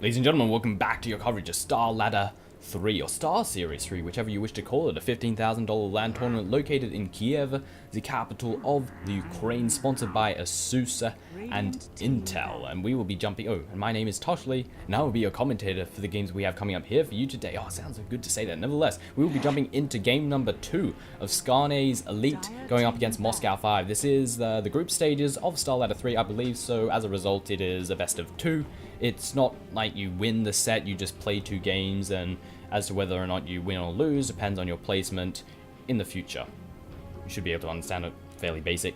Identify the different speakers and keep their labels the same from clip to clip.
Speaker 1: Ladies and gentlemen, welcome back to your coverage of Starladder 3, or Star Series 3, whichever you wish to call it, a $15,000 land tournament located in Kiev, the capital of the Ukraine, sponsored by ASUS and Intel. And we will be jumping, and my name is Toshley, and I will be your commentator for the games we have coming up here for you today. Oh, it sounds so good to say that. Nevertheless, we will be jumping into game number 2 of Skane's Elite going up against Moscow 5. This is the group stages of Starladder 3, I believe, so as a result, it is a best of 2. It's not like you win the set, you just play 2 games, and as to whether or not you win or lose depends on your placement in the future. You should be able to understand it, fairly basic.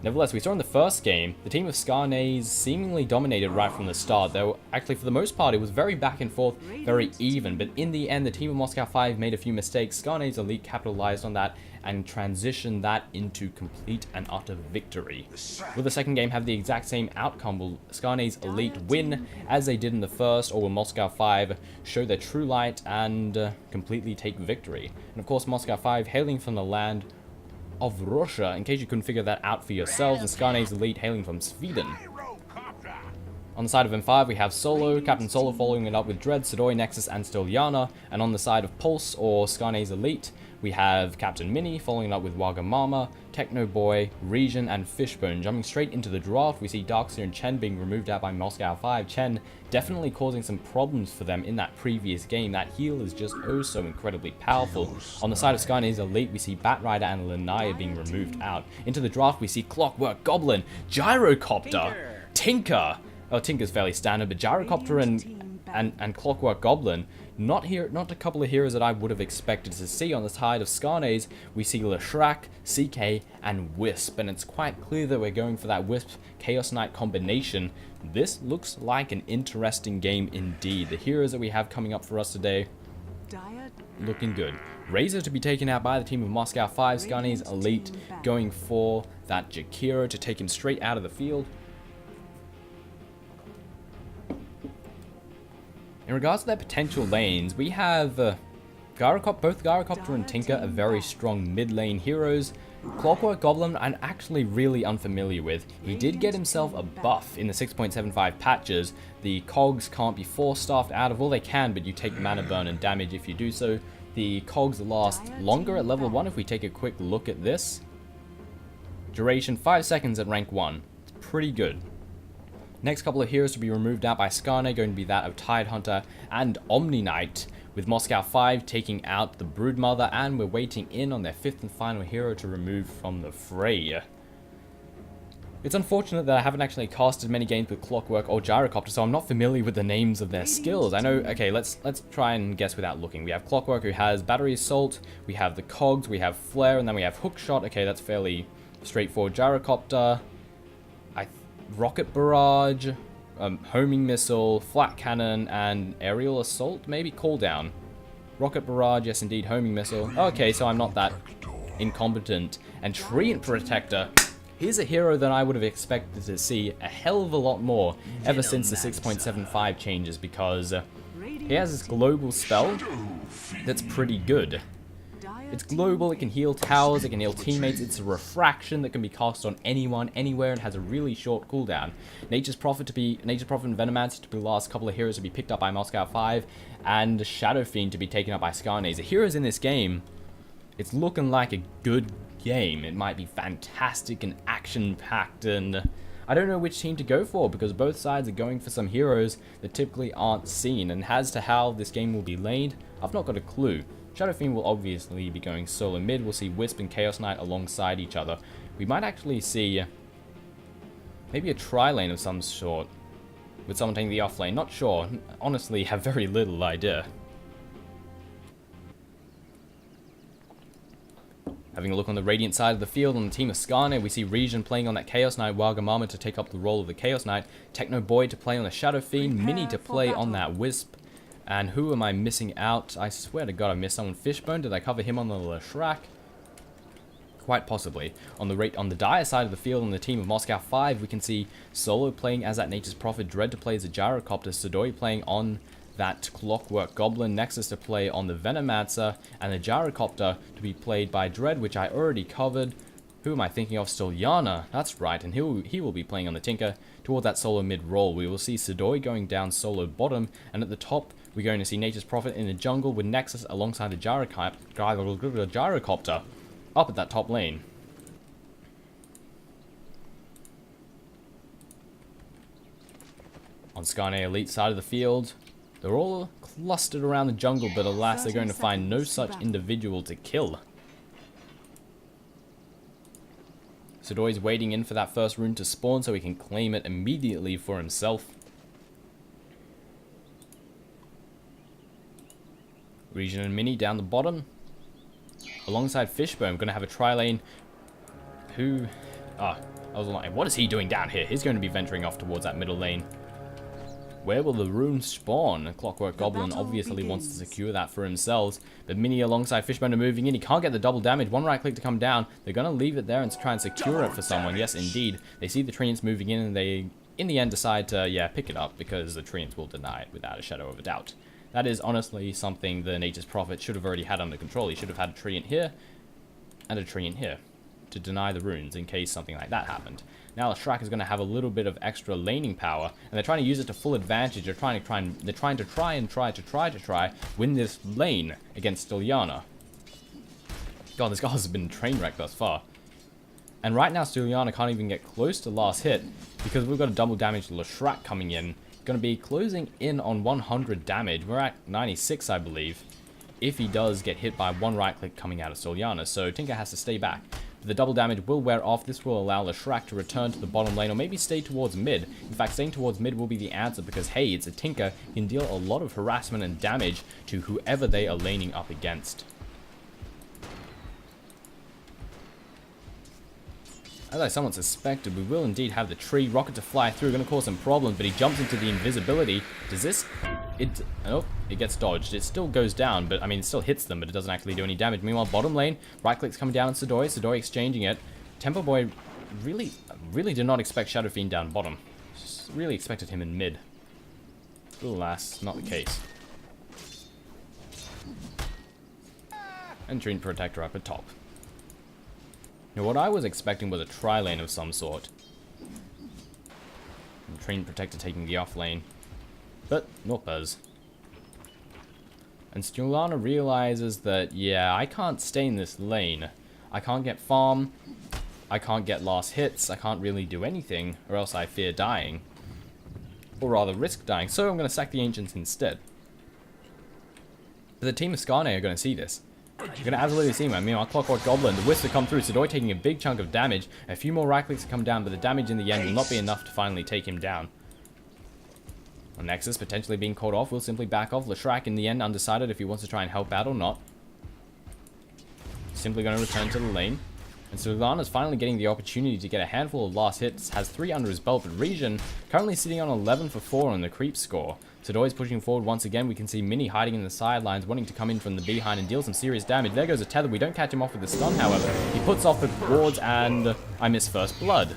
Speaker 1: Nevertheless, we saw in the first game, the team of Skane seemingly dominated right from the start, though actually for the most part it was very back and forth, very even, but in the end the team of Moscow 5 made a few mistakes. Skane's Elite capitalized on that and transitioned that into complete and utter victory. Will the second game have the exact same outcome? Will Skane's Elite win as they did in the first, or will Moscow 5 show their true light and completely take victory? And of course Moscow 5 hailing from the land of Russia, in case you couldn't figure that out for yourselves, and Skane's Elite hailing from Sweden. On the side of M5 we have Solo, Captain Solo following it up with Dread, Sidoi, Nexus and Stolyana, and on the side of Pulse or Skane's Elite we have Captain Mini following it up with Wagamama, Techno Boy, Region and Fishbone. Jumping straight into the draft, we see Darkseer and Chen being removed out by Moscow 5. Chen definitely causing some problems for them in that previous game. That heal is just oh so incredibly powerful. On the side of Skane's Elite we see Batrider and Lanaya being removed out. Into the draft we see Clockwork Goblin, Gyrocopter, Tinker. Oh, Tinker's fairly standard, but Gyrocopter and Clockwork Goblin, not a couple of heroes that I would have expected to see. On the side of Skane's, we see Leshrac, CK, and Wisp, and it's quite clear that we're going for that Wisp Chaos Knight combination. This looks like an interesting game indeed. The heroes that we have coming up for us today, looking good. Razor to be taken out by the team of Moscow 5, Skane's Elite going for that Jakiro to take him straight out of the field. In regards to their potential lanes, we have both Gyrocopter and Tinker are very strong mid-lane heroes. Clockwork Goblin I'm actually really unfamiliar with. He did get himself a buff in the 6.75 patches. The cogs can't be force-staffed out of, all they can, but you take mana burn and damage if you do so. The cogs last longer at level 1 if we take a quick look at this. Duration 5 seconds at rank 1. It's pretty good. Next couple of heroes to be removed out by Skane going to be that of Tidehunter and Omni Knight, with Moscow 5 taking out the Broodmother, and we're waiting in on their 5th and final hero to remove from the fray. It's unfortunate that I haven't actually casted many games with Clockwork or Gyrocopter, so I'm not familiar with the names of their skills. I know, okay, let's try and guess without looking. We have Clockwork who has Battery Assault, we have the Cogs, we have Flare, and then we have Hookshot. Okay, that's fairly straightforward. Gyrocopter, Rocket Barrage, Homing Missile, Flat Cannon, and Aerial Assault, maybe? Cooldown. Rocket Barrage, yes indeed, Homing Missile. Okay, so I'm not that incompetent. And Treant Protector, here's a hero that I would have expected to see a hell of a lot more ever since the 6.75 changes, because he has this global spell that's pretty good. It's global, it can heal towers, it can heal teammates, it's a refraction that can be cast on anyone, anywhere, and has a really short cooldown. Nature's Prophet and Venomancer to be the last couple of heroes to be picked up by Moscow 5, and Shadow Fiend to be taken up by Skane. The heroes in this game, it's looking like a good game. It might be fantastic and action-packed, and I don't know which team to go for, because both sides are going for some heroes that typically aren't seen, and as to how this game will be laid, I've not got a clue. Shadow Fiend will obviously be going solo mid. We'll see Wisp and Chaos Knight alongside each other. We might actually see maybe a tri-lane of some sort, with someone taking the off lane. Not sure. Honestly, have very little idea. Having a look on the Radiant side of the field, on the team of Skane, we see Region playing on that Chaos Knight, Wagamama to take up the role of the Chaos Knight, Techno Boy to play on the Shadow Fiend, Mini to play on that Wisp. And who am I missing out? I swear to God I missed someone. Fishbone, did I cover him on the Leshrac? Quite possibly. On the Dire side of the field, on the team of Moscow 5, we can see Solo playing as that Nature's Prophet, Dread to play as a Gyrocopter, Sidoi playing on that Clockwork Goblin, Nexus to play on the Venomancer, and the Gyrocopter to be played by Dread, which I already covered. Who am I thinking of? Starladder. That's right, and he will be playing on the Tinker toward that solo mid role. We will see Sidoi going down solo bottom, and at the top we're going to see Nature's Prophet in the jungle with Nexus alongside the Gyrocopter up at that top lane. On Skane elite side of the field, they're all clustered around the jungle, but alas, they're going to find no such individual to kill. Sidoi's waiting in for that first rune to spawn so he can claim it immediately for himself. Region and Mini down the bottom. Alongside Fishbone, going to have a tri-lane who... I was like, what is he doing down here? He's going to be venturing off towards that middle lane. Where will the rune spawn? Clockwork Goblin obviously wants to secure that for himself. But Mini alongside Fishbone are moving in. He can't get the double damage. One right click to come down. They're going to leave it there and try and secure it for someone. Yes, indeed. They see the Treants moving in and they, in the end, decide to, yeah, pick it up because the Treants will deny it without a shadow of a doubt. That is honestly something the Nature's Prophet should have already had under control. He should have had a Treant here and a Treant here to deny the runes in case something like that happened. Now Leshrac is going to have a little bit of extra laning power, and they're trying to use it to full advantage. They're trying to win this lane against Starladder. God, this guy has been train wrecked thus far. And right now Starladder can't even get close to last hit because we've got a double damage Leshrac coming in. Going to be closing in on 100 damage. We're at 96, I believe, if he does get hit by one right click coming out of Starladder. So Tinker has to stay back. The double damage will wear off. This will allow Leshrac to return to the bottom lane or maybe stay towards mid. In fact, staying towards mid will be the answer because, hey, it's a Tinker. He can deal a lot of harassment and damage to whoever they are laning up against. As I somewhat suspected, we will indeed have the tree rocket to fly through. Going to cause some problems, but he jumps into the invisibility. Does this... Oh, it gets dodged. It still goes down, but I mean, it still hits them, but it doesn't actually do any damage. Meanwhile, bottom lane, right click's coming down on Sidoi. Sidoi exchanging it. Tempo Boy really did not expect Shadow Fiend down bottom. Just really expected him in mid. Alas, not the case. And Treant Protector up at top. Now, what I was expecting was a tri-lane of some sort. And Treant Protector taking the off lane. But, not Buzz. And Starladder realizes that, yeah, I can't stay in this lane. I can't get farm. I can't get last hits. I can't really do anything, or else I fear dying. Or rather, risk dying. So I'm going to sack the Ancients instead. But the team of Skane are going to see this. You're going to absolutely see him. Meanwhile, Clockwork Goblin, the Wisp to come through. Sidoi taking a big chunk of damage. A few more right clicks to come down, but the damage in the end will not be enough to finally take him down. Nexus potentially being caught off will simply back off. Leshrac in the end undecided if he wants to try and help out or not. Simply going to return to the lane. And Starladder's finally getting the opportunity to get a handful of last hits. Has 3 under his belt, but Region currently sitting on 11 for 4 on the creep score. Sidoi's pushing forward once again. We can see Mini hiding in the sidelines, wanting to come in from the behind and deal some serious damage. There goes a tether. We don't catch him off with the stun, however. He puts off the wards, and I miss first blood.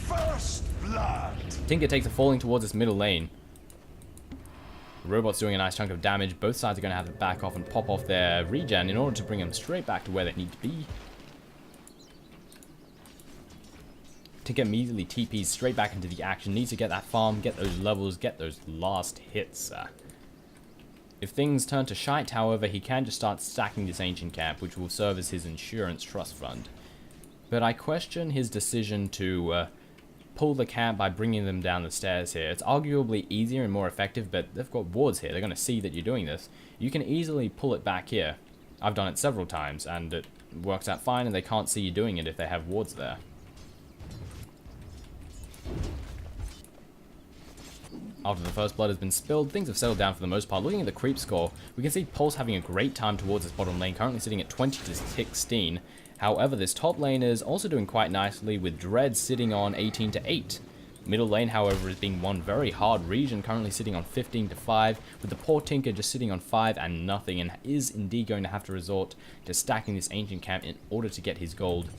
Speaker 1: First blood. Tinker takes a falling towards this middle lane. The robot's doing a nice chunk of damage. Both sides are going to have to back off and pop off their regen in order to bring them straight back to where they need to be. Tinker immediately TPs straight back into the action. Needs to get that farm, get those levels, get those last hits. If things turn to shite, however, he can just start stacking this ancient camp, which will serve as his insurance trust fund. But I question his decision to pull the camp by bringing them down the stairs here. It's arguably easier and more effective, but they've got wards here. They're going to see that you're doing this. You can easily pull it back here. I've done it several times, and it works out fine, and they can't see you doing it if they have wards there. After the first blood has been spilled, things have settled down for the most part. Looking at the creep score, we can see Pulse having a great time towards this bottom lane, currently sitting at 20 to 16. However, this top lane is also doing quite nicely, with Dread sitting on 18 to 8. Middle lane, however, is being one very hard. Region currently sitting on 15 to 5, with the poor Tinker just sitting on 5 and nothing, and is indeed going to have to resort to stacking this ancient camp in order to get his gold.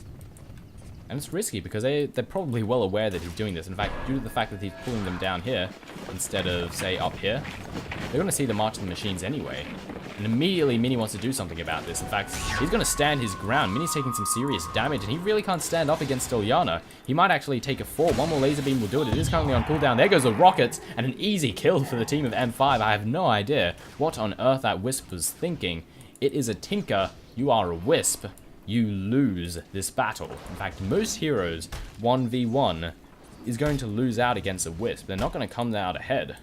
Speaker 1: And it's risky because they're probably well aware that he's doing this. In fact, due to the fact that he's pulling them down here instead of, say, up here, they're going to see the March of the Machines anyway. And immediately, Mini wants to do something about this. In fact, he's going to stand his ground. Mini's taking some serious damage, and he really can't stand up against Ilyana. He might actually take a fall. One more laser beam will do it. It is currently on cooldown. There goes the rockets, and an easy kill for the team of M5. I have no idea what on earth that Wisp was thinking. It is a Tinker. You are a Wisp. You lose this battle. In fact, most heroes 1v1 is going to lose out against a Wisp. They're not going to come out ahead.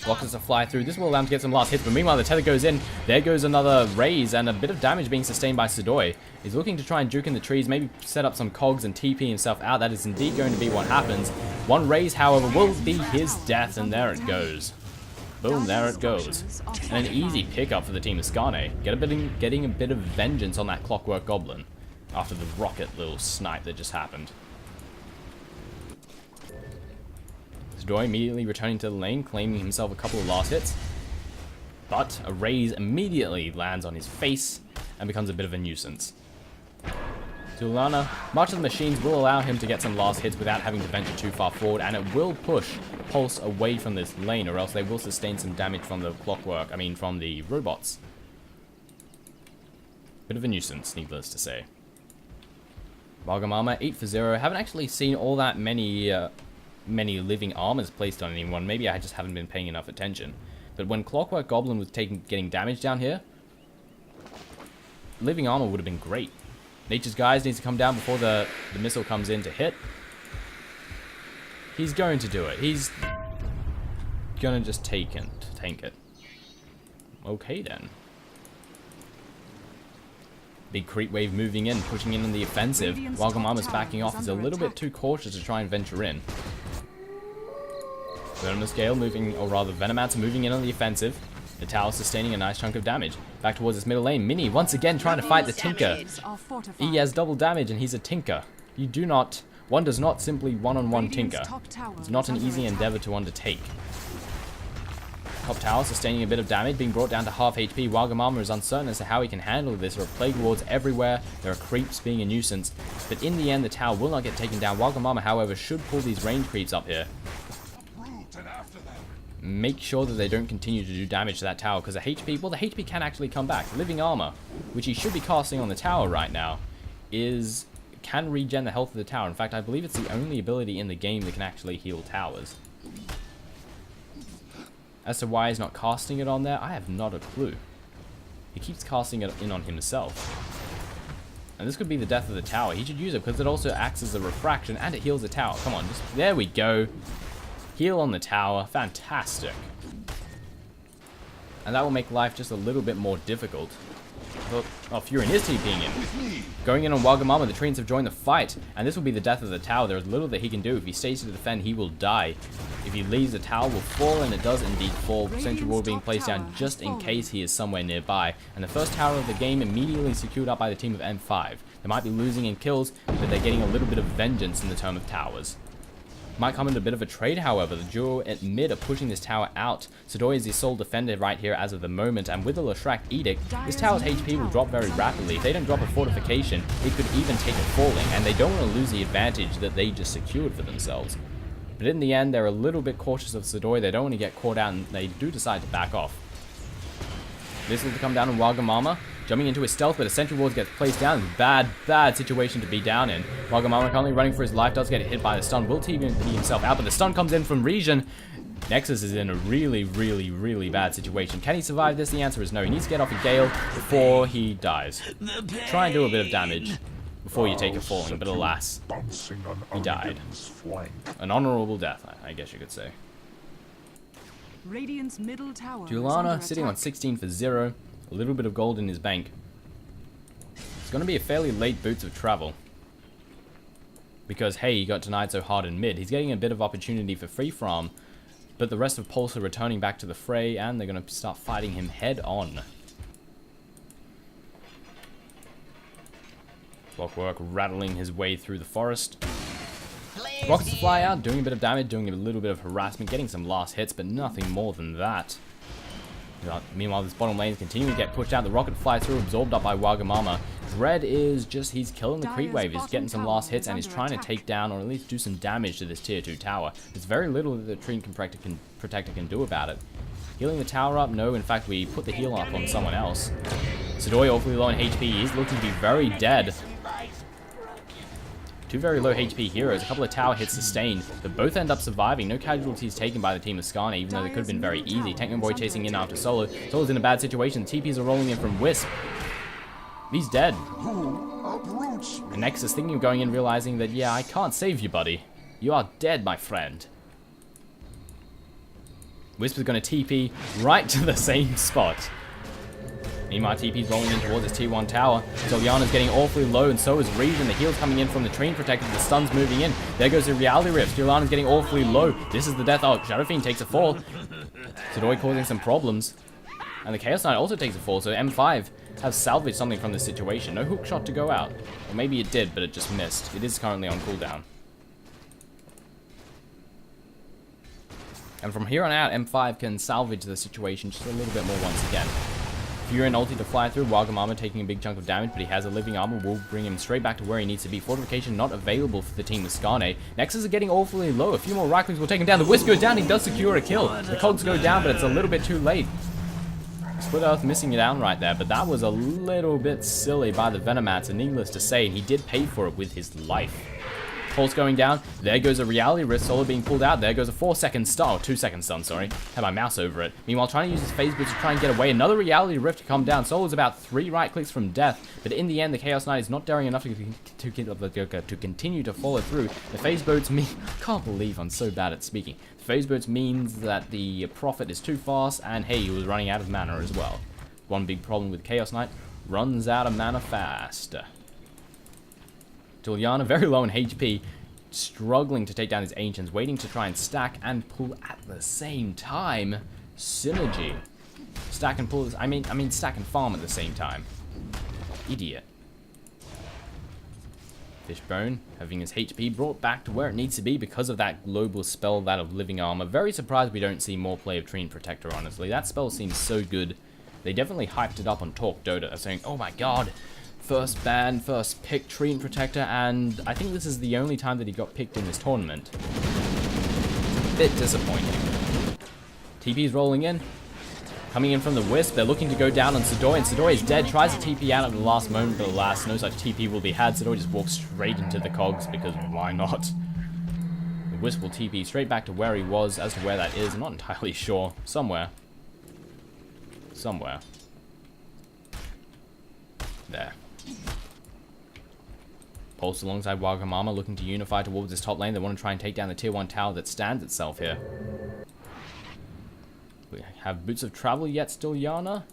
Speaker 1: Rockets to fly through. This will allow him to get some last hits, but meanwhile the tether goes in. There goes another raise, and a bit of damage being sustained by Sidoi. He's looking to try and juke in the trees, maybe set up some cogs and TP himself out. That is indeed going to be what happens. One raise, however, will be his death, and there it goes. Boom, there it goes. And an easy pickup for the team of Skane. Getting a bit of vengeance on that Clockwork Goblin after the rocket little snipe that just happened. Sidoi immediately returning to the lane, claiming himself a couple of last hits. But a raise immediately lands on his face and becomes a bit of a nuisance. Ilyana, March of the Machines will allow him to get some last hits without having to venture too far forward, and it will push Pulse away from this lane, or else they will sustain some damage from the from the robots. Bit of a nuisance, needless to say. Wagamama, 8 for 0. Haven't actually seen all that many living armors placed on anyone. Maybe I just haven't been paying enough attention. But when Clockwork Goblin was getting damage down here, living armor would have been great. Nature's Guise needs to come down before the missile comes in to hit. He's going to do it. He's gonna just tank it. Okay then. Big creep wave moving in, pushing in on the offensive. Wagamama's backing off. He's a little bit too cautious to try and venture in. Venomous Gale moving, or rather Venomancer moving in on the offensive. The tower sustaining a nice chunk of damage. Back towards its middle lane. Mini once again trying to fight the Tinker. He has double damage and he's a Tinker. One does not simply one-on-one Tinker. It's not an easy endeavor to undertake. Top tower sustaining a bit of damage, being brought down to half HP. Wagamama is uncertain as to how he can handle this. There are plague wards everywhere. There are creeps being a nuisance. But in the end, the tower will not get taken down. Wagamama, however, should pull these range creeps up here. Make sure that they don't continue to do damage to that tower, because the HP can actually come back. Living Armor, which he should be casting on the tower right now, can regen the health of the tower. In fact, I believe it's the only ability in the game that can actually heal towers. As to why he's not casting it on there, I have not a clue. He keeps casting it in on himself. And this could be the death of the tower. He should use it because it also acts as a refraction and it heals the tower. Come on, there we go. Heal on the tower. Fantastic. And that will make life just a little bit more difficult. Oh, Furion is TPing in. Going in on Wagamama, the Treants have joined the fight. And this will be the death of the tower. There is little that he can do. If he stays to defend, he will die. If he leaves, the tower will fall, and it does indeed fall. Sentry wall being placed down just in case he is somewhere nearby. And the first tower of the game immediately secured up by the team of M5. They might be losing in kills, but they're getting a little bit of vengeance in the term of towers. Might come into a bit of a trade, however. The duo at mid are pushing this tower out. Sidoi is the sole defender right here as of the moment, and with the Leshrac Edict, this tower's HP will drop very rapidly. If they don't drop a fortification, it could even take a falling, and they don't want to lose the advantage that they just secured for themselves. But in the end, they're a little bit cautious of Sidoi. They don't want to get caught out, and they do decide to back off. This will come down on Wagamama. Jumping into his stealth, but a sentry ward gets placed down. Bad situation to be down in. Wagamama currently running for his life, does get hit by the stun. Will TP himself out, but the stun comes in from Regen. Nexus is in a really bad situation. Can he survive this? The answer is no. He needs to get off a Gale before he dies. Try and do a bit of damage before you take a falling, but alas, he died. An honorable death, I guess you could say.
Speaker 2: Radiant's middle tower
Speaker 1: Ilyana sitting on 16 for 0. A little bit of gold in his bank. It's going to be a fairly late boots of travel. Because, hey, he got denied so hard in mid. He's getting a bit of opportunity for free from, but the rest of Pulse are returning back to the fray, and they're going to start fighting him head on. Clockwork rattling his way through the forest. Rockets fly out, doing a bit of damage, doing a little bit of harassment, getting some last hits, but nothing more than that. Meanwhile, this bottom lane is continuing to get pushed out. The rocket flies through, absorbed up by Wagamama. Dread is just, he's killing the creep wave, he's getting some last hits, and he's trying to take down, or at least do some damage to this tier 2 tower. There's very little that the Treant Protector can do about it. Healing the tower up? No, in fact, we put the heal up on someone else. Sidoi awfully low on HP, he's looking to be very dead. Two very low HP heroes, a couple of tower hits sustained, but both end up surviving. No casualties taken by the team of Skane, even though they could have been very easy. Techno Boy chasing in after Solo. Solo's in a bad situation. TPs are rolling in from Wisp. He's dead. And Nexus thinking of going in, realizing that, yeah, I can't save you, buddy. You are dead, my friend. Wisp is going to TP right to the same spot. Meanwhile, TP's rolling in towards his tier 1 tower. Zoliana's getting awfully low, and so is Reason. The heal's coming in from the Treant Protector. The stun's moving in. There goes the Reality Rift. Zoliana's getting awfully low. This is the death. Oh, Shadow Fiend takes a fall. Sidoi causing some problems. And the Chaos Knight also takes a fall, so M5 has salvaged something from this situation. No hook shot to go out. Or maybe it did, but it just missed. It is currently on cooldown. And from here on out, M5 can salvage the situation just a little bit more once again. Fury and ulti to fly through. Wagamama taking a big chunk of damage, but he has a living armor. Will bring him straight back to where he needs to be. Fortification not available for the team of Skane. Nexus are getting awfully low. A few more right clicks will take him down. The Wisp goes down. He does secure a kill. The cogs go down, but it's a little bit too late. Split Earth missing it down right there, but that was a little bit silly by the Venomats, and needless to say, he did pay for it with his life. Pulse going down. There goes a Reality Rift. Solo being pulled out. There goes a 4-second stun. Oh, 2-second stun, sorry. Had my mouse over it. Meanwhile, trying to use his phase boots to try and get away. Another Reality Rift to come down. Solo's about 3 right clicks from death. But in the end, the Chaos Knight is not daring enough to continue to follow through. The phase boats mean... I can't believe I'm so bad at speaking. The phase boats means that the Prophet is too fast. And hey, he was running out of mana as well. One big problem with Chaos Knight. Runs out of mana fast. Juliana, very low in HP, struggling to take down his Ancients, waiting to try and stack and pull at the same time. Synergy. Stack and pull, I mean stack and farm at the same time. Idiot. Fishbone, having his HP brought back to where it needs to be because of that global spell, that of living armor. Very surprised we don't see more play of Treant Protector, honestly. That spell seems so good. They definitely hyped it up on Talk Dota, saying, oh my god, first ban, first pick Treant Protector, and I think this is the only time that he got picked in this tournament. Bit disappointing. TP's rolling in. Coming in from the Wisp, they're looking to go down on Sidoi, and Sidoi is dead, tries to TP out at the last moment, but alas, no such TP will be had. Sidoi just walks straight into the cogs, because why not? The Wisp will TP straight back to where he was. As to where that is, I'm not entirely sure. Somewhere. There. Pulse alongside Wagamama, looking to unify towards this top lane. They want to try and take down the tier 1 tower that stands itself here. We have Boots of Travel yet still, Yana?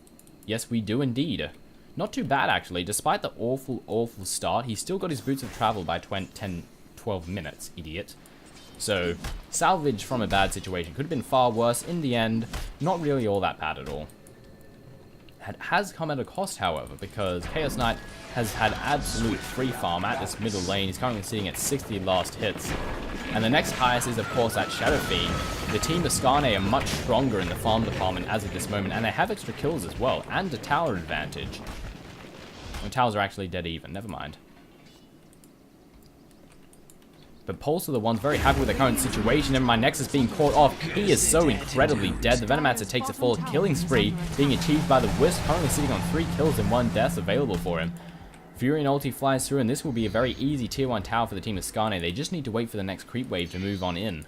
Speaker 1: Yes, we do indeed. Not too bad, actually. Despite the awful start, he still got his Boots of Travel by 12 minutes, idiot. So, salvage from a bad situation. Could have been far worse. In the end, not really all that bad at all. It has come at a cost, however, because Chaos Knight has had absolute free farm at this middle lane. He's currently sitting at 60 last hits. And the next highest is, of course, at Shadow Fiend. The team of Skane are much stronger in the farm department as of this moment, and they have extra kills as well, and a tower advantage. The towers are actually dead even, never mind. But Pulse are the ones very happy with their current situation, and my Nexus being caught off. He is so incredibly dead. The Venomancer takes a full killing spree, being achieved by the Wisp, currently sitting on 3 kills and 1 death available for him. Fury and ulti flies through, and this will be a very easy tier 1 tower for the team of Skane. They just need to wait for the next creep wave to move on in.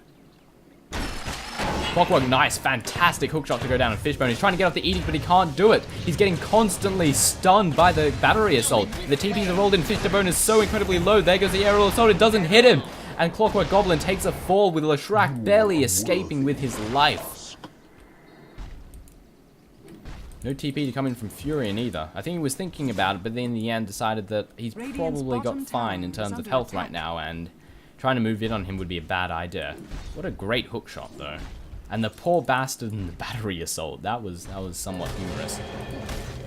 Speaker 1: Clockwork, nice, fantastic hookshot to go down on Fishbone. He's trying to get off the Edict, but he can't do it. He's getting constantly stunned by the battery assault. The TPs are rolled in. Fishbone is so incredibly low. There goes the aerial assault. It doesn't hit him. And Clockwork Goblin takes a fall with Leshrac barely escaping with his life. No TP to come in from Furion either. I think he was thinking about it, but then in the end decided that he's probably got fine in terms of health right now, and trying to move in on him would be a bad idea. What a great hook shot, though. And the poor bastard in the battery assault. That was somewhat humorous.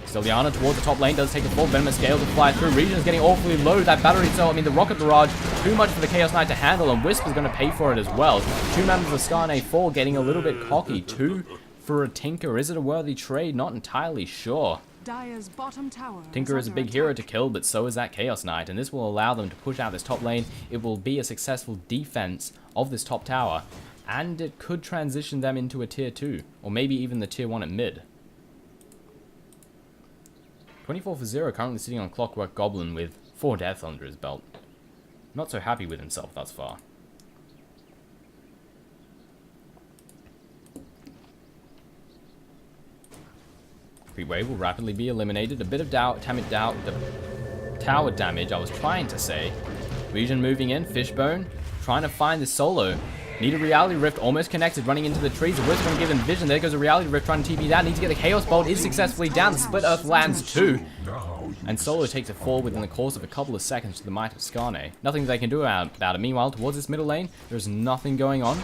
Speaker 1: Styliana towards the top lane does take a fall. Venomous Gale to fly through. Region is getting awfully low. That battery cell, I mean the Rocket Barrage, too much for the Chaos Knight to handle, and Wisp is going to pay for it as well. 2 members of Skane 4 getting a little bit cocky. 2 for a Tinker. Is it a worthy trade? Not entirely sure.
Speaker 2: Dire's bottom tower
Speaker 1: Tinker is a big hero to kill, but so is that Chaos Knight, and this will allow them to push out this top lane. It will be a successful defense of this top tower, and it could transition them into a tier 2, or maybe even the tier 1 at mid. 24 for 0, currently sitting on Clockwork Goblin with 4 deaths under his belt. Not so happy with himself thus far. Freeway will rapidly be eliminated. A bit of tower damage, I was trying to say. Region moving in. Fishbone trying to find the solo. Need a Reality Rift, almost connected, running into the trees. The Wisp going to give him vision. There goes a Reality Rift trying to TP down. Needs to get the Chaos Bolt. Is successfully down. The Split Earth lands too. And Solo takes a fall within the course of a couple of seconds to the might of Skane. Nothing they can do about it. Meanwhile, towards this middle lane, there's nothing going on.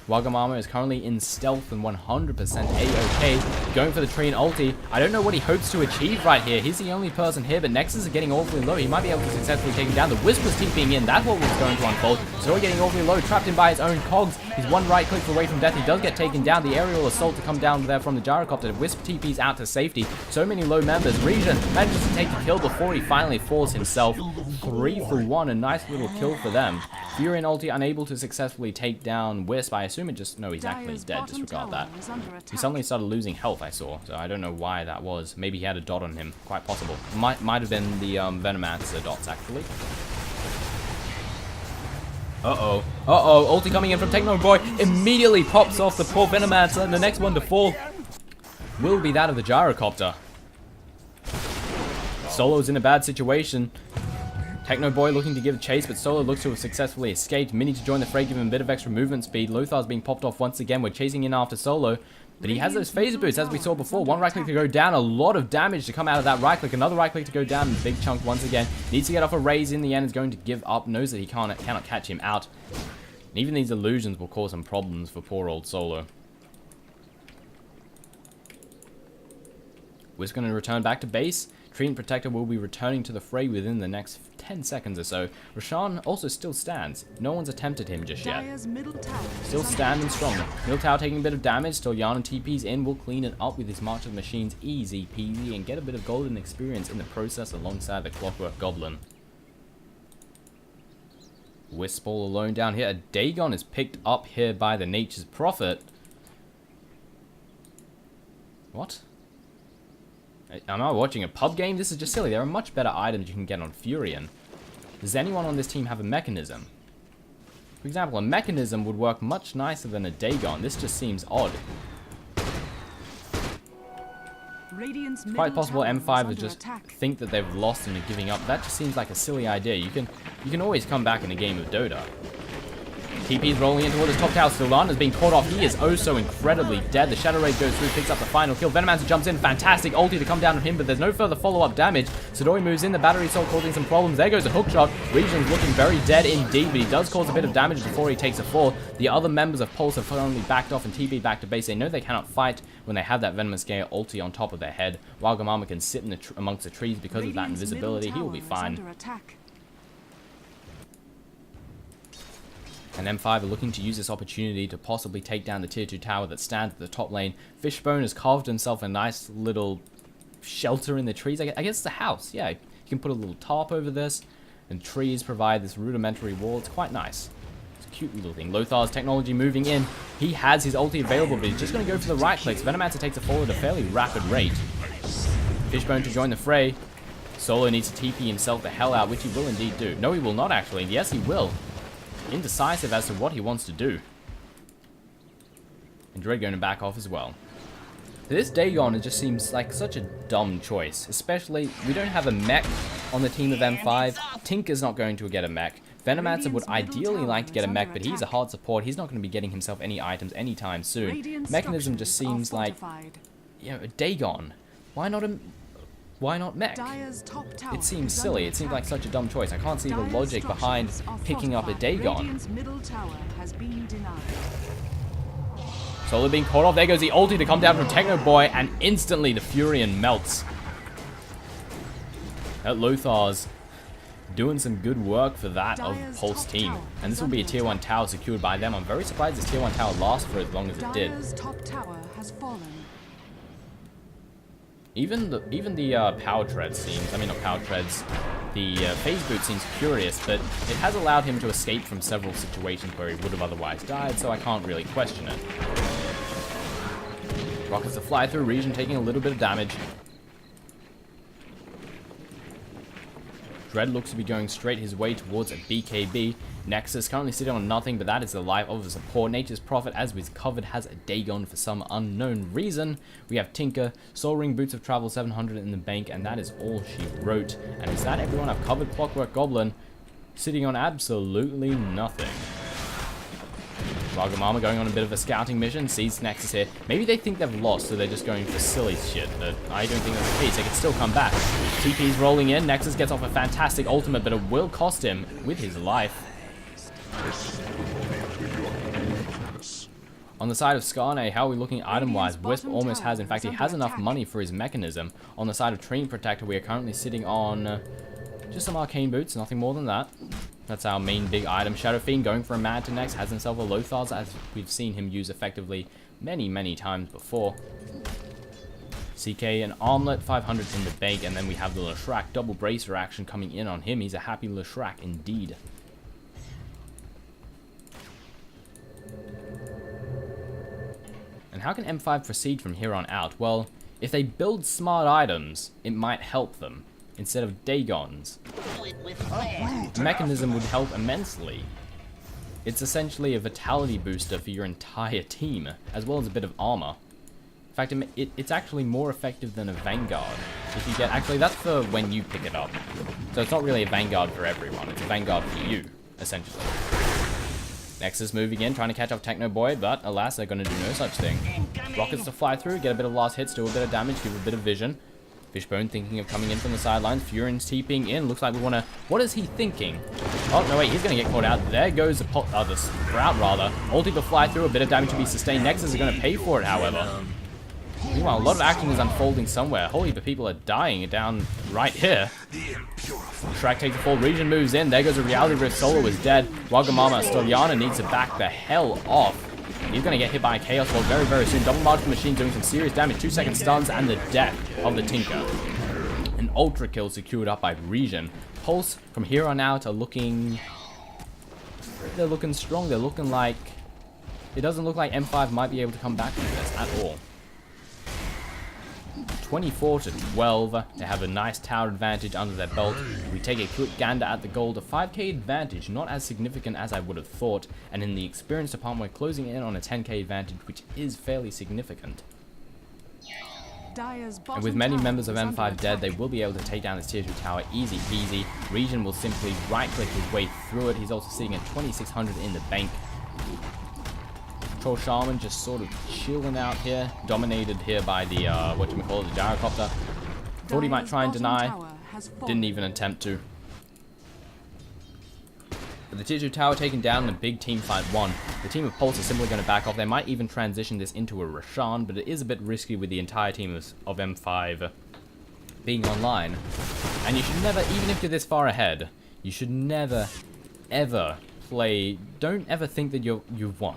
Speaker 1: Wagamama is currently in stealth and 100% A-OK. Going for the tree and ulti. I don't know what he hopes to achieve right here. He's the only person here, but Nexus is getting awfully low. He might be able to successfully take him down. The Wisp was TPing in. That's what was going to unfold. Zoe getting awfully low, trapped in by his own cogs. He's one right click away from death. He does get taken down. The aerial assault to come down there from the gyrocopter. Wisp TP's out to safety. So many low members. Region manages to take the kill before he finally falls himself. 3 for 1. A nice little kill for them. Fury and ulti unable to successfully take down Wisp. I assume it just... No, he's actually dead. Disregard that. He suddenly started losing health, I saw. So I don't know why that was. Maybe he had a dot on him. Quite possible. Might have been the Venomancer dots, actually. Uh-oh. Uh-oh. Ulti coming in from Techno Boy. Immediately pops off the poor Venomancer. And the next one to fall will be that of the gyrocopter. Solo's in a bad situation. Techno Boy looking to give chase, but Solo looks to have successfully escaped. Mini to join the fray, give him a bit of extra movement speed. Lothar's being popped off once again. We're chasing in after Solo, but he has those phase boots, as we saw before. One right click to go down, a lot of damage to come out of that right click. Another right click to go down, and a big chunk once again. Needs to get off a raise in the end, is going to give up, knows that he cannot catch him out. And even these illusions will cause some problems for poor old Solo. We're just going to return back to base. Treant Protector will be returning to the fray within the next 10 seconds or so. Roshan also still stands. No one's attempted him just yet. Still standing strong. Middle tower taking a bit of damage. Still Yarn and TP's in. Will clean it up with his March of the Machines easy peasy and get a bit of golden experience in the process alongside the Clockwork Goblin. Wisp all alone down here. A Dagon is picked up here by the Nature's Prophet. What? Am I watching a pub game? This is just silly. There are much better items you can get on Furion. Does anyone on this team have a mechanism? For example, a mechanism would work much nicer than a Dagon. This just seems odd. It's quite possible M5 would just think that they've lost and are giving up. That just seems like a silly idea. You can always come back in a game of Dota. TP's rolling in towards his top tower. Starladder is being caught off. He is oh so incredibly dead. The Shadow Raid goes through, picks up the final kill. Venomancer jumps in. Fantastic ulti to come down on him, but there's no further follow-up damage. Sidori moves in. The battery assault causing some problems. There goes a hookshot. Region's looking very dead indeed, but he does cause a bit of damage before he takes a fall. The other members of Pulse have finally backed off and TP back to base. They know they cannot fight when they have that Venomous Gale ulti on top of their head. While Gamama can sit in amongst the trees because of that invisibility. He will be fine. And M5 are looking to use this opportunity to possibly take down the tier 2 tower that stands at the top lane. Fishbone has carved himself a nice little shelter in the trees. I guess it's a house, yeah. You can put a little tarp over this, and trees provide this rudimentary wall. It's quite nice. It's a cute little thing. Lothar's technology moving in. He has his ulti available, but he's just going to go for the right clicks. Venomancer takes a fall at a fairly rapid rate. Fishbone to join the fray. Solo needs to TP himself the hell out, which he will indeed do. No, he will not actually. Yes, he will. Indecisive as to what he wants to do. And Dread going to back off as well. This Dagon, it just seems like such a dumb choice. Especially, we don't have a mech on the team of M5. Tinker's not going to get a mech. Venomancer would ideally like to get a mech, but he's a hard support. He's not going to be getting himself any items anytime soon. Mechanism just seems like, you know, a Dagon. Why not mech? It seems silly. It seems like such a dumb choice. I can't see the logic behind picking up a Dagon. Solo being caught off. There goes the ulti to come down from Techno Boy, and instantly the Furion melts. That Lothar's doing some good work for that of Pulse team. And this will be a tier 1 tower secured by them. I'm very surprised this tier 1 tower lasts for as long as it did. Even the power tread seems, I mean not power treads, the phase boot seems curious, but it has allowed him to escape from several situations where he would have otherwise died, so I can't really question it. Rockets to fly through region, taking a little bit of damage. Dread looks to be going straight his way towards a BKB. Nexus currently sitting on nothing, but that is the life of a support. Nature's Prophet, as we've covered, has a Dagon for some unknown reason. We have Tinker, Soul Ring, Boots of Travel, 700 in the bank, and that is all she wrote. And is that everyone? I've covered Clockwork Goblin, sitting on absolutely nothing. Wagamama going on a bit of a scouting mission, sees Nexus here. Maybe they think they've lost, so they're just going for silly shit, but I don't think that's the case. They can still come back. TP's rolling in, Nexus gets off a fantastic ultimate, but it will cost him with his life. On the side of Skane, how are we looking item-wise? Wisp almost has, in fact, he has enough money for his mechanism. On the side of Treant Protector, we are currently sitting on just some arcane boots, nothing more than that. That's our main big item. Shadow Fiend going for a Mad to next, has himself a Lothars, as we've seen him use effectively many times before. CK an Armlet, 500 in the bank, and then we have the Leshrac double bracer action coming in on him. He's a happy Leshrac indeed. And how can M5 proceed from here on out? Well, if they build smart items, it might help them, instead of Dagons. Mechanism would help immensely. It's essentially a vitality booster for your entire team, as well as a bit of armor. In fact, it's actually more effective than a Vanguard. If you get, actually that's for when you pick it up. So it's not really a Vanguard for everyone, it's a Vanguard for you, essentially. Nexus moving in, trying to catch up Techno Boy, but alas, they're going to do no such thing. Rockets to fly through, get a bit of last hits, do a bit of damage, give a bit of vision. Fishbone thinking of coming in from the sidelines. Furin's TPing in. Looks like we want to... What is he thinking? Oh, no, wait. He's going to get caught out. There goes the Sprout, rather. Ulti to fly through. A bit of damage to be sustained. Nexus is going to pay for it, however. Meanwhile, a lot of action is unfolding somewhere. Holy, but people are dying down right here. Shrek takes a fall. Region moves in. There goes a Reality Rift. Solo is dead. Wagamama Stolyana needs to back the hell off. He's going to get hit by a Chaos Ball very soon. Double March Machine doing some serious damage. 2-second stuns and the death of the Tinker. An Ultra Kill secured up by Region. Pulse from here on out are looking... They're looking strong. They're looking like... It doesn't look like M5 might be able to come back from this at all. 24-12. They have a nice tower advantage under their belt. We take a quick gander at the gold. A 5k advantage, not as significant as I would have thought. And in the experience department, we're closing in on a 10k advantage, which is fairly significant. And with many members of M5 dead, they will be able to take down this tier 2 tower easy peasy. Region will simply right-click his way through it. He's also sitting at 2600 in the bank. Troll Shaman just sort of chilling out here, dominated here by the, the gyrocopter. Thought he might try and deny, didn't even attempt to. But the tier 2 tower taken down and a big team fight won. The team of Pulse are simply going to back off. They might even transition this into a Roshan, but it is a bit risky with the entire team of M5 being online. And you should never, even if you're this far ahead, you should never, ever play, don't ever think that you've won.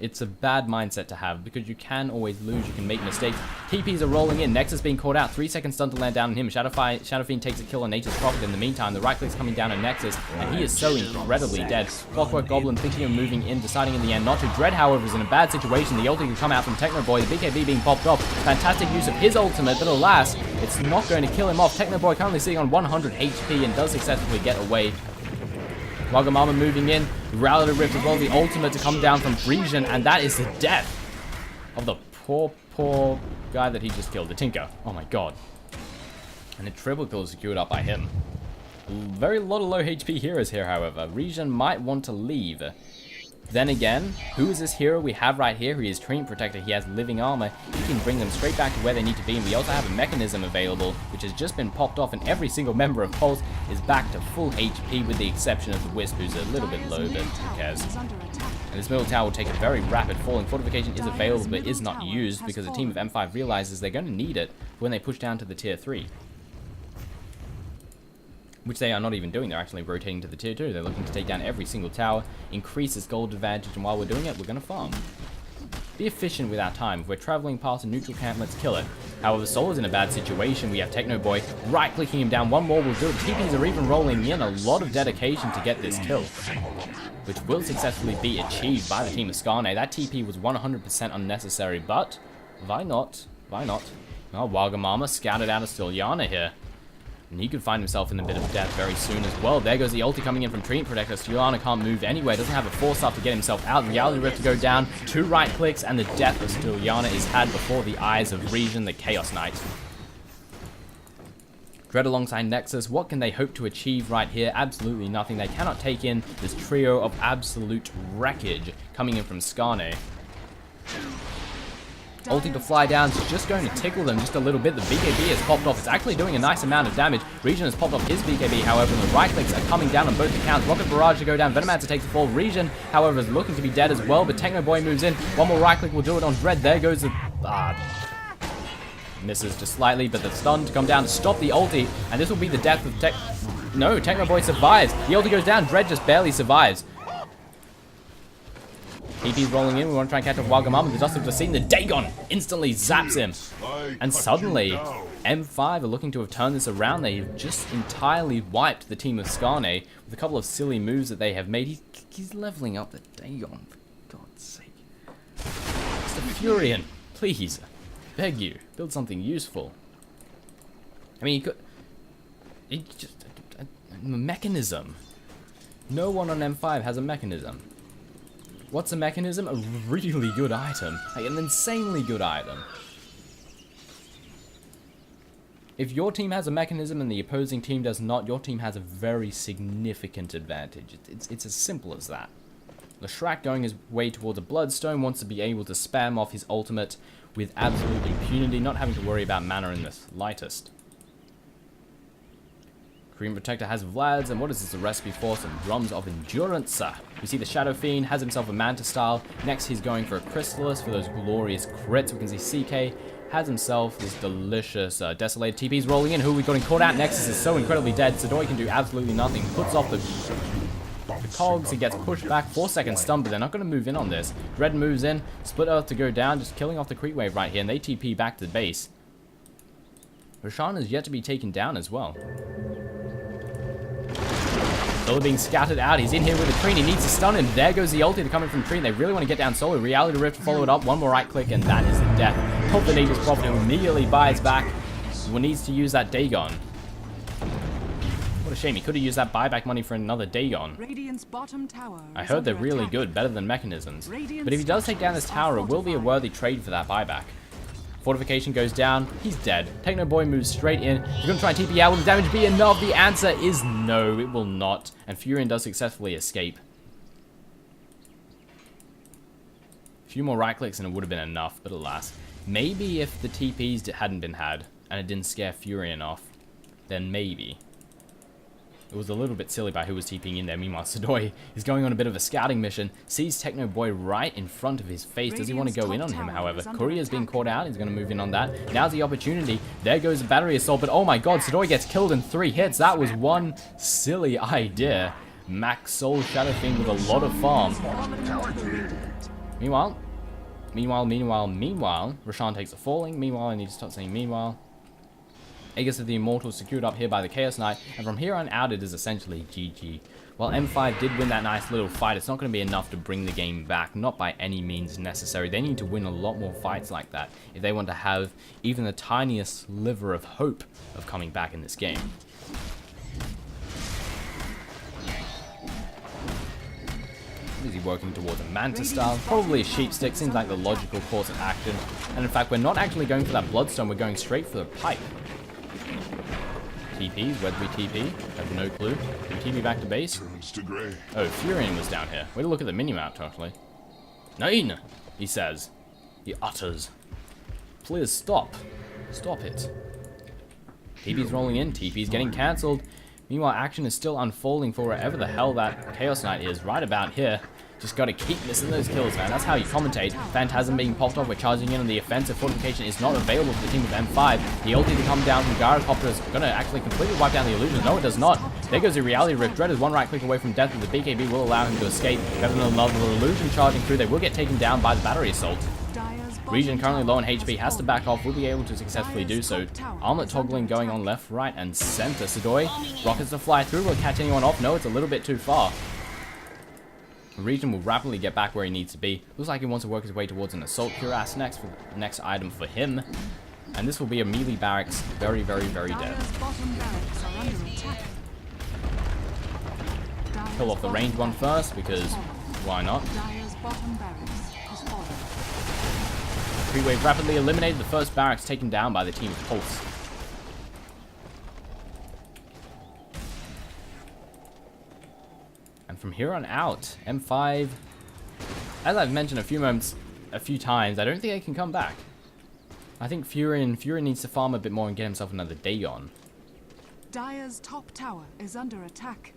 Speaker 1: It's a bad mindset to have, because you can always lose, you can make mistakes. TPs are rolling in, Nexus being caught out, 3-second stun to land down on him. Shadow Fiend takes a kill on Nature's Prophet in the meantime. The right click's coming down on Nexus, and he is so incredibly dead. Clockwork Goblin thinking of moving in, deciding in the end not to. Dread, however, is in a bad situation. The ulti can come out from Techno Boy, the BKB being popped off. Fantastic use of his ultimate, but alas, it's not going to kill him off. Techno Boy currently sitting on 100 HP and does successfully get away. Wagamama moving in, Reality Rift as well, the ultimate to come down from Region, and that is the death of the poor guy that he just killed, the Tinker. Oh my god. And a triple kill is secured up by him. Very lot of low HP heroes here, however. Region might want to leave. Then again, who is this hero we have right here? He is Treant Protector, he has living armor. He can bring them straight back to where they need to be. And we also have a mechanism available, which has just been popped off, and every single member of Pulse is back to full HP, with the exception of the Wisp, who's a little bit low, but who cares. And this middle tower will take a very rapid fall, and Fortification is available, but is not used, because the team of M5 realizes they're going to need it when they push down to the tier 3. Which they are not even doing, they're actually rotating to the tier 2. They're looking to take down every single tower, increase this gold advantage, and while we're doing it, we're going to farm. be efficient with our time. If we're traveling past a neutral camp, let's kill it. However, Solo's in a bad situation. We have Techno Boy right-clicking him down. One more will do it. TPs are even rolling in. A lot of dedication to get this kill, which will successfully be achieved by the team of Skane. That TP was 100% unnecessary, but why not? Why not? Oh, Wagamama scouted out of Styliana here. And he could find himself in a bit of death very soon as well. There goes the ulti coming in from Treant Protector. Styliana can't move anywhere. Doesn't have a force up to get himself out. Reality Rift to go down. 2 right clicks and the death of Styliana is had before the eyes of Regen, the Chaos Knight. Dread alongside Nexus. What can they hope to achieve right here? Absolutely nothing. They cannot take in this trio of absolute wreckage coming in from Skane. Ulti to fly down, it's just going to tickle them just a little bit. The BKB has popped off. It's actually doing a nice amount of damage. Regen has popped off his BKB, however, and the right clicks are coming down on both accounts. Rocket Barrage to go down. Venomancer takes the fall. Regen, however, is looking to be dead as well, but Techno Boy moves in. One more right click will do it on Dread. There goes the... misses just slightly, but the stun to come down to stop the ulti, and this will be the death of No, Techno Boy survives. The ulti goes down. Dread just barely survives. TP's rolling in. We want to try and catch up Wagamama. The Dust of Deceit. The Dagon instantly zaps him. And suddenly, M5 are looking to have turned this around. They've just entirely wiped the team of Skane with a couple of silly moves that they have made. He's leveling up the Dagon, for God's sake. Mr. Furion, please, beg you, build something useful. I mean, he just... a mechanism. No one on M5 has a mechanism. What's a mechanism? A really good item. Like, an insanely good item. If your team has a mechanism and the opposing team does not, your team has a very significant advantage. It's as simple as that. Leshrac going his way towards a Bloodstone wants to be able to spam off his ultimate with absolute impunity, not having to worry about mana in the slightest. Treant Protector has Vlad's, and what is this a recipe for? Some Drums of Endurance. We see the Shadow Fiend has himself a Manta style. Next he's going for a Crystallis for those glorious crits. We can see CK has himself this delicious Desolated. TP's rolling in. Who are we getting caught out? Nexus is so incredibly dead. Sidoi can do absolutely nothing. Puts off the cogs. He gets pushed back. 4-second stun, but they're not going to move in on this. Dread moves in. Split Earth to go down. Just killing off the creep wave right here, and they TP back to the base. Roshan is yet to be taken down as well. Solo being scattered out. He's in here with the Treant. He needs to stun him. There goes the ulti to come in from Treant. They really want to get down Solo. Reality Rift to follow it up. One more right click, and that is the death of the Natus Prophet, who immediately buys back. Who needs to use that Dagon. What a shame. He could have used that buyback money for another Dagon.
Speaker 2: Radiant's bottom tower
Speaker 1: I heard they're really good, better than mechanisms. But if he does take down this tower, it will be a worthy trade for that buyback. Fortification goes down. He's dead. Techno Boy moves straight in. He's going to try and TP out. Will the damage be enough? The answer is no, it will not. And Furion does successfully escape. A few more right clicks and it would have been enough, but alas. Maybe if the TPs hadn't been had and it didn't scare Furion off, then maybe. It was a little bit silly by who was TPing in there. Meanwhile, Sidoi is going on a bit of a scouting mission. Sees Techno Boy right in front of his face. Does he want to go in on him, however? Courier's being caught out. He's going to move in on that. Now's the opportunity. There goes the battery assault. But oh my god, Sidoi gets killed in 3 hits. That was one silly idea. Max Soul Shadow Fiend with a lot of farm. Meanwhile, Roshan takes a falling. Meanwhile, I need to start saying meanwhile. Aegis of the Immortal secured up here by the Chaos Knight, and from here on out it is essentially GG. While M5 did win that nice little fight, it's not going to be enough to bring the game back, not by any means necessary. They need to win a lot more fights like that if they want to have even the tiniest sliver of hope of coming back in this game. Is he working towards a Manta style? Probably a Sheep Stick, seems like the logical course of action. And in fact, we're not actually going for that Bloodstone, we're going straight for the pipe. TPs, where do we TP? I have no clue. Do we TP back to base? Oh, Furion was down here. Way to look at the minimap, Toshley. Nine, he says. He utters. Please stop. Stop it. TP's rolling in, TP's getting cancelled. Meanwhile, action is still unfolding for wherever the hell that Chaos Knight is, right about here. Just gotta keep missing those kills, man. That's how you commentate. Phantasm being popped off. We're charging in on the offensive. Fortification is not available for the team of M5. The ulti to come down from Gyrocopter is gonna actually completely wipe down the illusions. No, it does not. There goes the Reality Rift. Dread is one right click away from death, but the BKB will allow him to escape. We have another illusion charging through. They will get taken down by the battery assault. Region currently low on HP, has to back off, will be able to successfully do so. Armlet toggling going on left, right, and center. Sidoi, rockets to fly through, will it catch anyone off? No, it's a little bit too far. Region will rapidly get back where he needs to be. Looks like he wants to work his way towards an assault cuirass next for the next item for him. And this will be a melee barracks, very, very, very dead. Kill off the ranged one first, because why not? Pre-wave rapidly eliminated, the first barracks taken down by the team of Pulse. And from here on out, M5, as I've mentioned a few times, I don't think they can come back. I think Fury needs to farm a bit more and get himself another day on.
Speaker 2: Dire's top tower is under attack.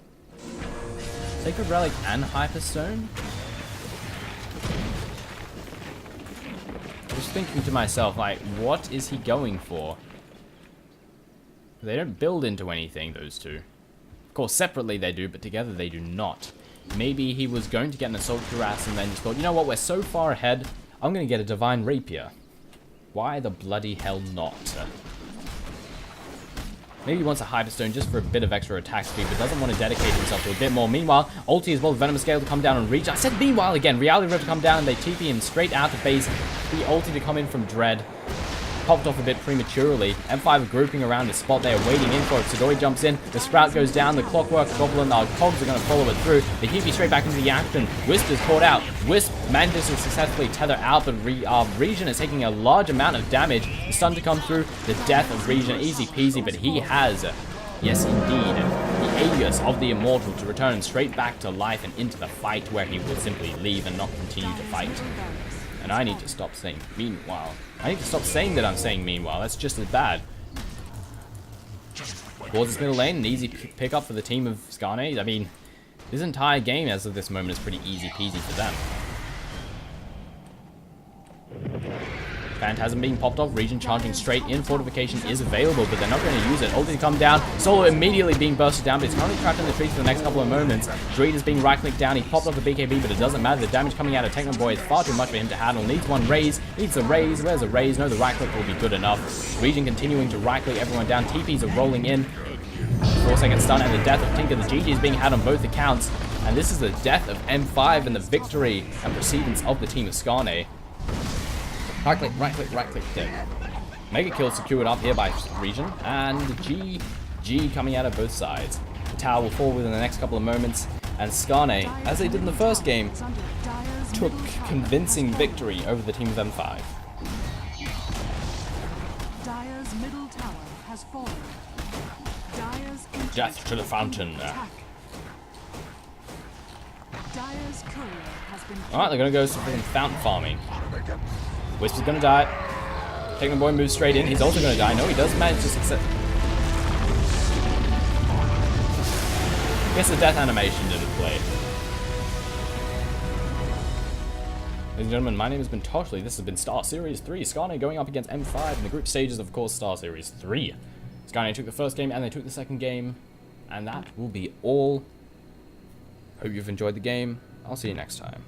Speaker 1: Sacred Relic and Hyperstone? Just thinking to myself, like, what is he going for? They don't build into anything, those two. Of course, separately they do, but together they do not. Maybe he was going to get an Assault Cuirass and then just thought, you know what, we're so far ahead, I'm going to get a Divine Rapier. Why the bloody hell not? Maybe he wants a Hyperstone just for a bit of extra attack speed, but doesn't want to dedicate himself to a bit more. Meanwhile, ulti as well, Venomous Scale to come down and reach. I said meanwhile again, Reality Rift to come down, and they TP him straight out of base. The ulti to come in from Dread. Popped off a bit prematurely. M5 are grouping around the spot they are waiting in for it. Sidoi jumps in, the Sprout goes down, the Clockwork Goblin, our Cogs are going to follow it through. The Heapy straight back into the action. Wisp is caught out. Wisp manages to successfully tether out, but Region is taking a large amount of damage. The stun to come through, the death of Region, easy peasy, but he has, yes indeed, the Aegis of the Immortal to return him straight back to life and into the fight where he will simply leave and not continue to fight. And I need to stop saying meanwhile. I need to stop saying that I'm saying meanwhile. That's just as bad. Towards this middle lane, an easy pickup for the team of Skane. I mean, this entire game as of this moment is pretty easy peasy for them. Phantasm being popped off, Region charging straight in, fortification is available, but they're not going to use it. Ulti to come down, Solo immediately being bursted down, but it's currently trapped in the trees for the next couple of moments. Dreed is being right-clicked down, he popped off the BKB, but it doesn't matter. The damage coming out of Techno Boy is far too much for him to handle. Needs one raise, needs a raise, where's a raise? No, the right-click will be good enough. Region continuing to right-click everyone down, TPs are rolling in. 4-second stun and the death of Tinker. The GG is being had on both accounts, and this is the death of M5 and the victory and proceedings of the team of Skane. Right click, dead. Mega kill secured up here by Region, and GG coming out of both sides. The tower will fall within the next couple of moments, and Skane, as they did in the first game, took convincing victory over the team of M5.
Speaker 2: Dire's middle tower has fallen. Dire's
Speaker 1: Death to the fountain.
Speaker 2: Dire's courier has been
Speaker 1: Alright, they're gonna go some fountain farming. Wisp is gonna die. Techno Boy moves straight in. He's also gonna die. No, he does manage to succeed. I guess the death animation didn't play. Ladies and gentlemen, my name has been Toshley. This has been Star Series 3. Skane going up against M5 in the group stages of course, Star Series 3. Skane took the first game and they took the second game. And that will be all. Hope you've enjoyed the game. I'll see you next time.